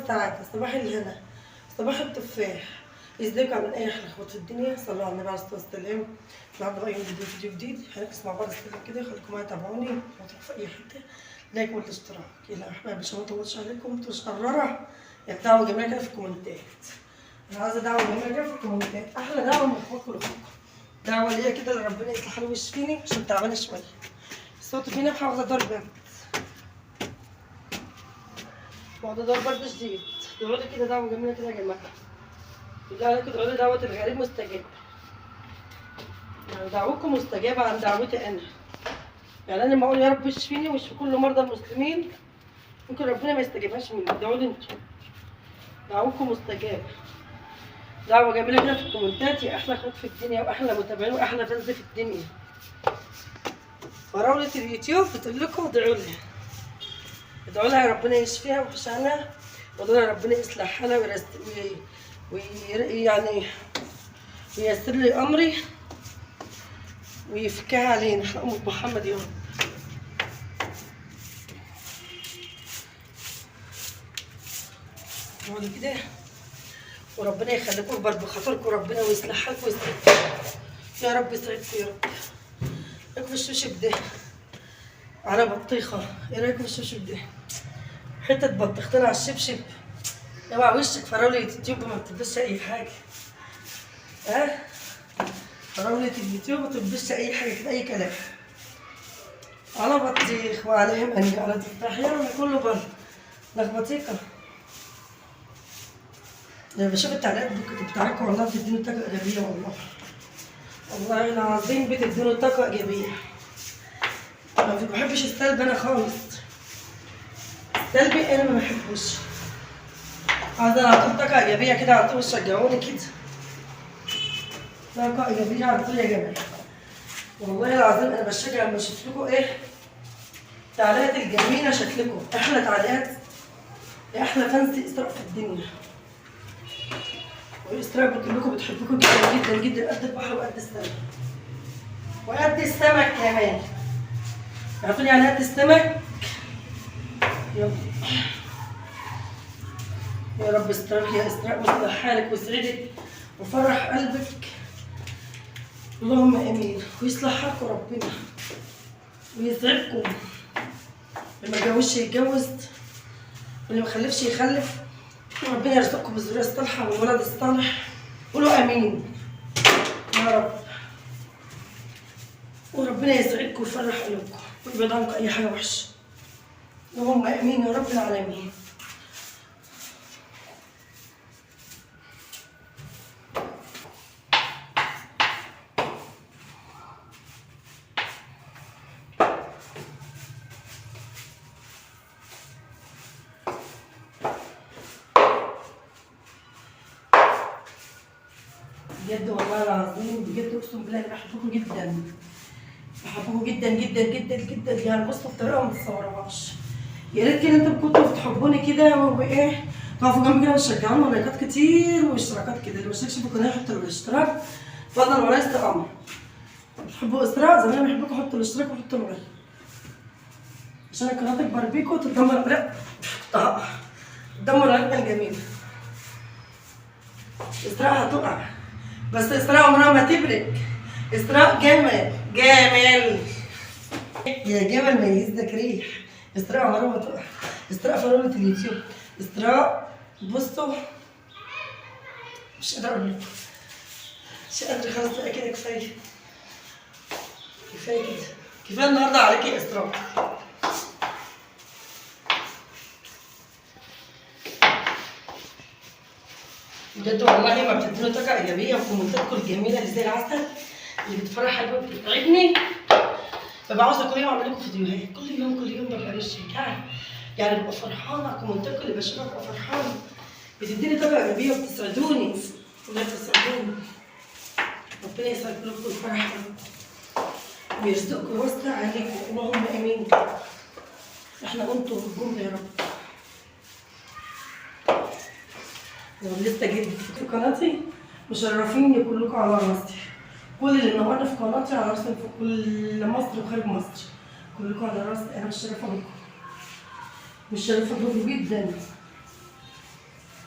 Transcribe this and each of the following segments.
السعادة، صباح الهنا، صباح التفاح. ازيكم عاملين ايه يا احلى اخوات في الدنيا؟ صلوا على النبي عليه الصلاة والسلام. النهارده بقى يوم جديد، فيديو جديد، هنركز مع بعض السلام كده. خليكم معايا تابعوني، ما تروحوا في اي حتة. لايك والاشتراك يلا يا احبابي عشان ما اطولش عليكم، متبقوش قررة. يعني دعوة جميلة كده في الكومنتات. انا عايزة دعوة جميلة كده في الكومنتات، احلى دعوة من اخواتكم لاخواتكم. دعوة ليا كده لربنا يصلح لي ويشفيني عشان تعبانة شوية. الصوت فينا محافظة دار برد. واخدة دور برد شديد. ادعوا لي كده دعوة جميلة كده يا جماعة. بالله عليكم ادعوا لي دعوة الغريب مستجابة. يعني دعوتكم مستجابة عن دعوتي أنا. يعني أنا لما أقول يا رب اشفيني واشفي كل مرضى المسلمين، ممكن ربنا ما يستجيبهاش مني. ادعوا لي انتوا. دعوتكم مستجابة. دعوة جميلة كده في الكومنتات يا أحلى أخوات في الدنيا وأحلى متابعين وأحلى فانز في الدنيا. فراولة اليوتيوب بتقول لكم ادعوا لها. ادعوا لها ربنا يشفيها ويحشانها، وادعوا لها ربنا يصلح حالها يعني وييسر لي أمري ويفكها علينا احنا أمة محمد يا رب. اقعدوا كده وربنا يخليكم كبار بخاطركم ربنا ويصلح حالكم ويسعدكم يا رب. يسعدكم يا رب. رايكم في الشبشب ده على بطيخة؟ ايه رايكم في الشبشب ده؟ حتة بطيختين على الشبشب. اوعى وشك فراولة اليوتيوب ما بتلبسش اي حاجة. ها؟ فراولة اليوتيوب ما بتلبسش اي حاجة كده، اي كلام. على بطيخ وعليهم اني على تفاح يعني كله بره لخبطيكة. لما بشوف التعليقات بتاعتكم والله بتديني طاقة إيجابية والله. والله العظيم بتديني طاقة إيجابية. أنا ما بحبش السلب أنا خالص. السلبي أنا ما بحبوش. عايزة على طول طاقة إيجابية كده، على طول شجعوني كده. طاقة إيجابية على طول يا جماعة. والله العظيم أنا بشجع لما أشوف لكم إيه التعليقات الجميلة. شكلكم أحلى تعليقات يا أحلى فانز إسراء في الدنيا. وإسراء بتقول لكم بتحبكم جدا جدا جدا قد البحر وقد السمك. وقد السمك كمان. عارفين يعني قد السمك؟ يلا يا رب استرك يا إسراء واصلح حالك ويسعدك وفرح قلبك. اللهم امين. ويصلح حالكم ربنا ويسعدكم. اللي ما اتجوزش يتجوز واللي ما خلفش يخلف. ربنا يرزقكم بالذريه الصالحه والولد الصالح. قولوا امين يا رب. وربنا يسعدكم ويفرح قلوبكم ويبعد عنكم اي حاجه وحشه. اللهم امين يا رب العالمين. بجد والله العظيم بجد اقسم بالله انا بحبكم جدا. بحبكم جدا جدا جدا جدا يعني بصوا بطريقه ما تتصوروهاش. يا ريت كده انتوا كنتوا بتحبوني كده وايه تقفوا جنبي كده وتشجعوني ولايكات كتير واشتراكات كده. اللي ما اشتركش في القناه يحط الاشتراك فضلا وليس امر. بتحبوا اسراء زي ما انا بحبكم حطوا الاشتراك وحطوا اللايك عشان القناه تكبر بيكم وتتدمر. لا تدمر عيلتنا الجميله. اسراء هتقع بس اسراء عمرها ما تبرك. اسراء جمل جمل يا جمل ما يهزك ريح. اسراء عمرها ما تقع. اسراء فراولة اليوتيوب. اسراء بصوا مش قادرة اقول لكم. مش قادرة خلاص بقى كده كفاية. كفاية كده. كفاية النهارده عليكي يا اسراء. بجد والله ما بتديني طاقة إيجابية وكومنتاتكم الجميلة اللي زي العسل اللي بتفرح قلبي وبتسعدني. ببقى عاوزة كل يوم أعمل لكم فيديوهات كل يوم ببقى مشجعة. يعني ببقى فرحانة كومنتاتكم اللي بشوفها ببقى فرحانة. بتديني طاقة إيجابية وبتسعدوني. والله بتسعدوني. ربنا يسعد قلوبكم ويفرح قلوبكم ويرزقكم ويوسع عليكم. اللهم آمين. إحنا أنتم الجملة يا رب. لسه جديد في قناتي مشرفيني كلكم على راسي. كل اللي منورنا في قناتي على راسي في كل مصر وخارج مصر. كلكم على راسي. انا متشرفه بكم. متشرفه بكم جدا.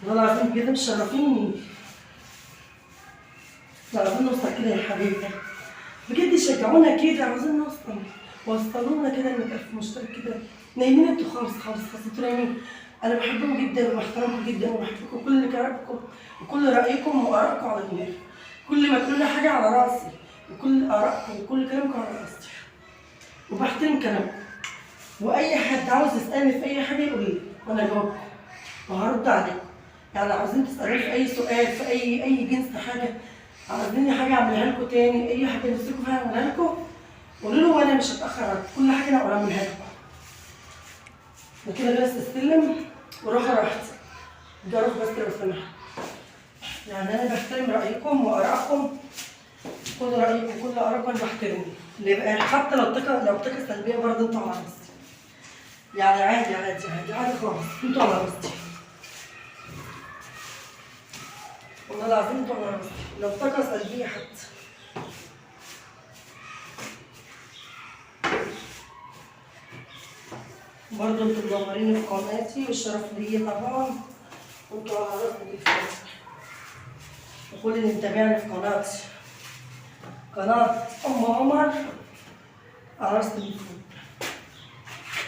والله العظيم بجد مشرفيني. مش عايزين نوصل كده يا حبيبي، بجد يشجعونا كده، عاوزين نوصل، وصلونا كده المكان مشترك كده. نايمين انتوا خالص خالص خالص، انتوا نايمين. انا بحبكم جدا وبحترمكم جدا وبحبكم كل كلامكم وكل رايكم وارائكم على دماغي. كل ما تقولوا لي حاجه على راسي، وكل ارائكم وكل كلامكم على راسي، وبحترم كلامكم. واي حد عاوز يسالني في اي حاجه يقول لي وانا اجاوبكم وهرد عليكم. يعني عاوزين تسالوني في اي سؤال في اي جنس حاجه، عاوزيني حاجه اعملها لكم تاني، اي حاجه نفسكم فيها اعملها لكم قولوا له وانا مش هتاخر على كل حاجه انا اعملها لكم. وكده بس استلم وروح راحتي، جرب بس لو سمحت. يعني انا بحترم رايكم وارائكم، كل رايكم كل ارائكم انا بحترمه، اللي يبقى حتى لو طاقه سلبيه برضه انتوا على راسي. يعني عادي عادي عادي عادي خالص، انتوا على راسي. والله العظيم انتوا على راسي، لو طاقه سلبيه حتى. برضه انتوا منورين في قناتي والشرف ليا طبعا، وانتوا على راسي بالفعل. وكل اللي متابعني في قناتي، قناة أم عمر، على راسي من فوق،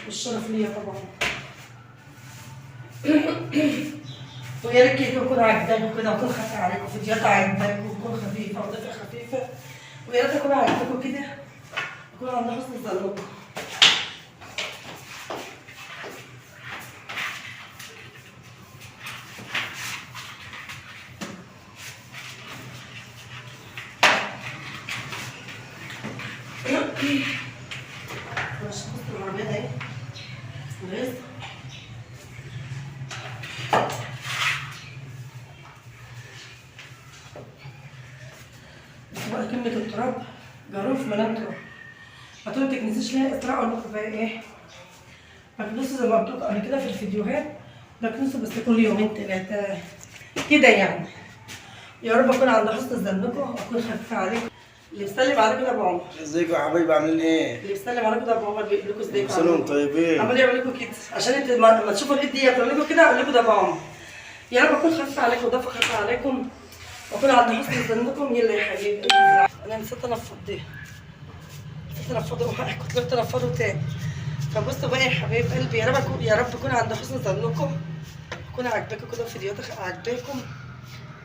والشرف ليا طبعا. ويا ريت كده تكون عاجباكم كده وتكون خفيفة عليكم، فيديوهات عاجباكم وتكون خفيفة وضيفة خفيفة، ويا ريت تكون عاجباكم كده، تكون عند حسن ظنكم. مش بصوا العربية ده ايه؟ غيظ. بس بقى كلمة التراب جاروف ملام تراب. هتقولوا متكنسيش ليه اسراء، اقول لكم بقى ايه؟ بكنسوا زي ما بتقولوا قبل كده في الفيديوهات، بكنسوا بس كل يومين تلاتة كده يعني. يا رب اكون عند حسن ظنكم واكون خفيفة عليكم. اللي بيسلم عليكم ده ابو عمر. ازيكم يا حبايبي عاملين ايه؟ اللي بيسلم عليكم ده ابو عمر بيقول لكم ازيكم. سلام طيبين. عمال يعمل لكم كده عشان انتوا لما تشوفوا الايد دي بتعمل لكم كده اقول لكم ده ابو عمر. يا رب اكون خفيفة عليكم وضيفة خفيفة عليكم واكون عند حسن ظنكم. يلا يا حبيبي انا نسيت انفض دي، نسيت انفضه كنت قلت انفضه تاني. فبصوا بقى يا حبايب قلبي، يا رب اكون عند حسن ظنكم، اكون عاجباكم كده فيديوهاتي عاجباكم،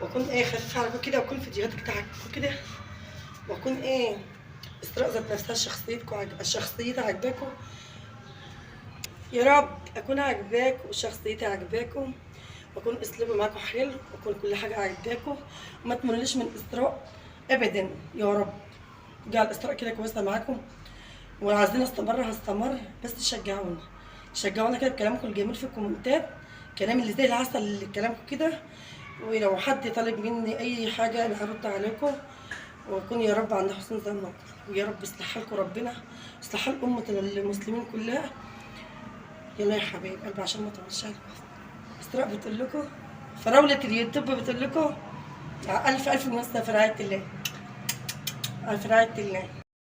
واكون ايه خفيفة عليكم كده، واكون فيديوهاتي كده عاجباكم كده، واكون ايه اسراء ذات نفسها شخصيتها عاجباكم. يا رب اكون عاجباكم وشخصيتي عاجباكم، واكون اسلوبي معاكم حلو، واكون كل حاجه عاجباكم، وما تملوش من اسراء ابدا. يا رب جعل اسراء كده كويسه معاكم، وعايزين هستمر، بس شجعونا كده بكلامكم الجميل في الكومنتات، كلام اللي زي العسل اللي كلامكم كده. ولو حد طالب مني اي حاجه انا هرد عليكم، واكون يا رب عند حسن ظنكم، ويا رب يصلح لكم ربنا، يصلح لكم امه المسلمين كلها. يلا يا حبايب قلبي عشان ما اطولش عليكم، اسراء بتقول لكم، فراولة اليوتيوب بتقول لكم الف الف مناسبه في رعايه الله، في رعايه الله.